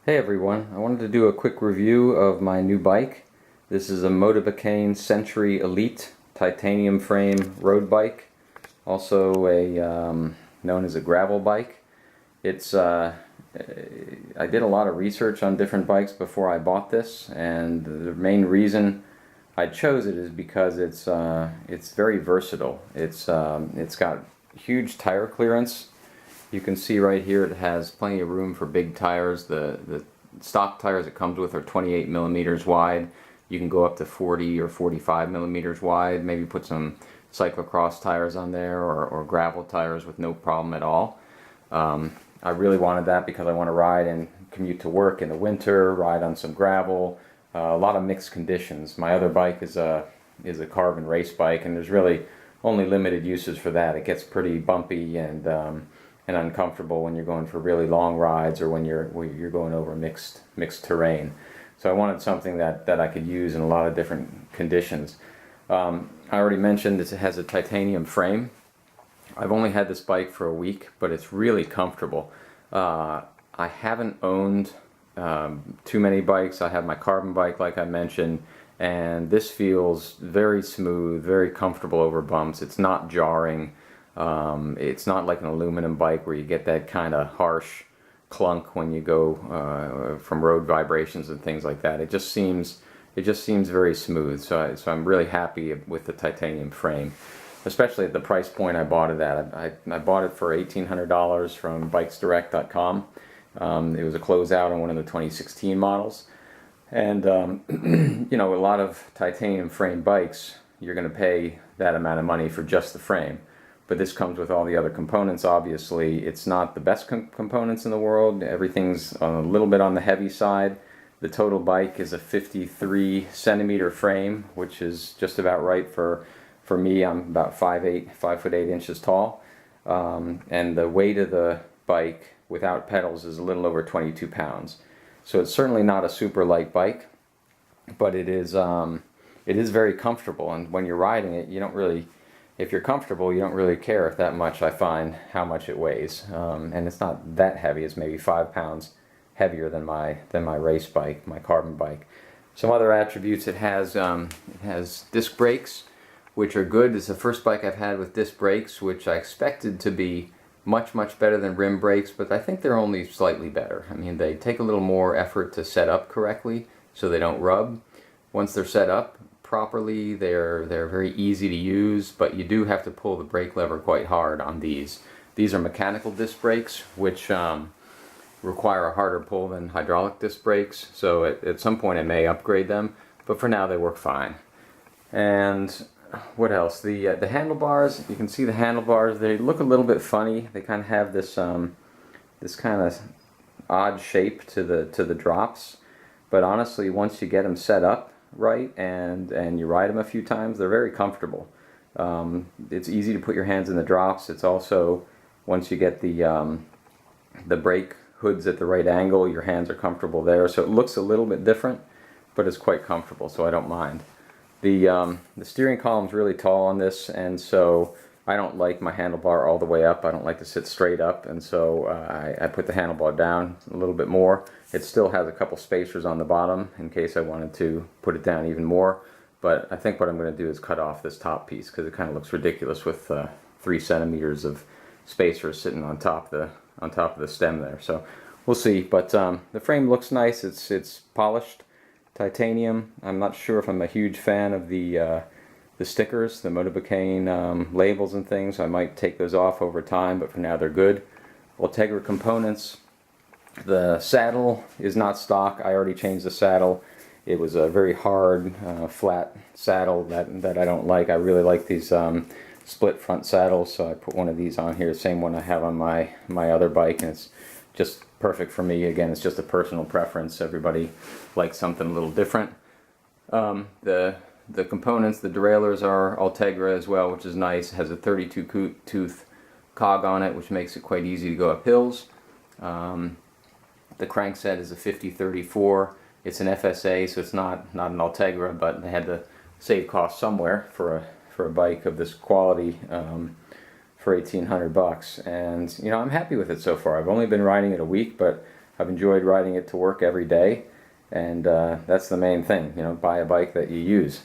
Hey everyone, I wanted to do a quick review of my new bike. This is a Motobecane Century Elite titanium frame road bike, also known as a gravel bike. It's I did a lot of research on different bikes before I bought this, and the main reason I chose it is because it's very versatile. It's got huge tire clearance. You can see right here it has plenty of room for big tires. The stock tires it comes with are 28 millimeters wide. You can go up to 40 or 45 millimeters wide. Maybe put some cyclocross tires on there or gravel tires with no problem at all. I really wanted that because I want to ride and commute to work in the winter, ride on some gravel, a lot of mixed conditions. My other bike is a carbon race bike, and there's really only limited uses for that. It gets pretty bumpy and uncomfortable when you're going for really long rides or when you're going over mixed terrain. So I wanted something that I could use in a lot of different conditions. I already mentioned it has a titanium frame. I've only had this bike for a week, but it's really comfortable. I haven't owned too many bikes. I have my carbon bike, like I mentioned, and this feels very smooth, very comfortable over bumps. It's not jarring. It's not like an aluminum bike where you get that kind of harsh clunk when you go from road vibrations and things like that. It just seems very smooth. So I'm really happy with the titanium frame, especially at the price point I bought it at. I bought it for $1,800 from bikesdirect.com. It was a closeout on one of the 2016 models, and you know, a lot of titanium frame bikes you're going to pay that amount of money for just the frame. But this comes with all the other components. Obviously, it's not the best components in the world. Everything's a little bit on the heavy side. The total bike is a 53 centimeter frame, which is just about right for me. I'm about 5'8" tall. And the weight of the bike without pedals is a little over 22 pounds. So it's certainly not a super light bike, but it is very comfortable. And when you're riding it, you don't really, if you're comfortable, you don't really care that much, I find, how much it weighs. And it's not that heavy. It's maybe 5 pounds heavier than my race bike, my carbon bike. Some other attributes: it has disc brakes, which are good. It's the first bike I've had with disc brakes, which I expected to be much better than rim brakes, but I think they're only slightly better. I mean, they take a little more effort to set up correctly so they don't rub. Once they're set up properly, they're very easy to use, but you do have to pull the brake lever quite hard on these. These are mechanical disc brakes, which require a harder pull than hydraulic disc brakes, so at some point I may upgrade them, but for now they work fine. And what else? The handlebars, you can see the handlebars, they look a little bit funny. They kind of have this this kind of odd shape to the drops, but honestly, once you get them set up right and you ride them a few times, they're very comfortable. It's easy to put your hands in the drops. It's also, once you get the brake hoods at the right angle, your hands are comfortable there. So it looks a little bit different, but it's quite comfortable, so I don't mind. The steering column's really tall on this, and so I don't like my handlebar all the way up. I don't like to sit straight up, and so I put the handlebar down a little bit more. It still has a couple spacers on the bottom in case I wanted to put it down even more, but I think what I'm going to do is cut off this top piece because it kind of looks ridiculous with 3 centimeters of spacers sitting on top of the stem there. So we'll see, but the frame looks nice. It's polished titanium. I'm not sure if I'm a huge fan of the stickers, the Motobecane labels and things. I might take those off over time, but for now they're good. Ultegra components. The saddle is not stock. I already changed the saddle. It was a very hard, flat saddle that I don't like. I really like these split front saddles, so I put one of these on here, the same one I have on my other bike, and it's just perfect for me. Again, it's just a personal preference. Everybody likes something a little different. The components, the derailleurs are Ultegra as well, which is nice. It has a 32 tooth cog on it, which makes it quite easy to go up hills. The crankset is a 5034. It's an FSA, so it's not an Ultegra, but they had to save cost somewhere for a bike of this quality for $1,800 bucks. And you know, I'm happy with it so far. I've only been riding it a week, but I've enjoyed riding it to work every day, and that's the main thing. You know, buy a bike that you use.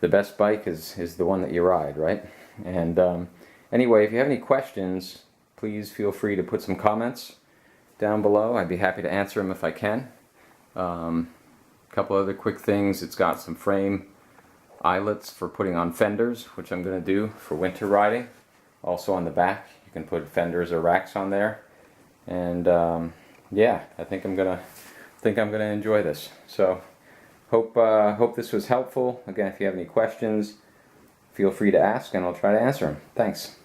The best bike is the one that you ride, right? And anyway, if you have any questions, please feel free to put some comments down below. I'd be happy to answer them if I can. A couple other quick things. It's got some frame eyelets for putting on fenders, which I'm going to do for winter riding. Also on the back, you can put fenders or racks on there. And yeah, I think I'm gonna enjoy this. So hope this was helpful. Again, if you have any questions, feel free to ask, and I'll try to answer them. Thanks.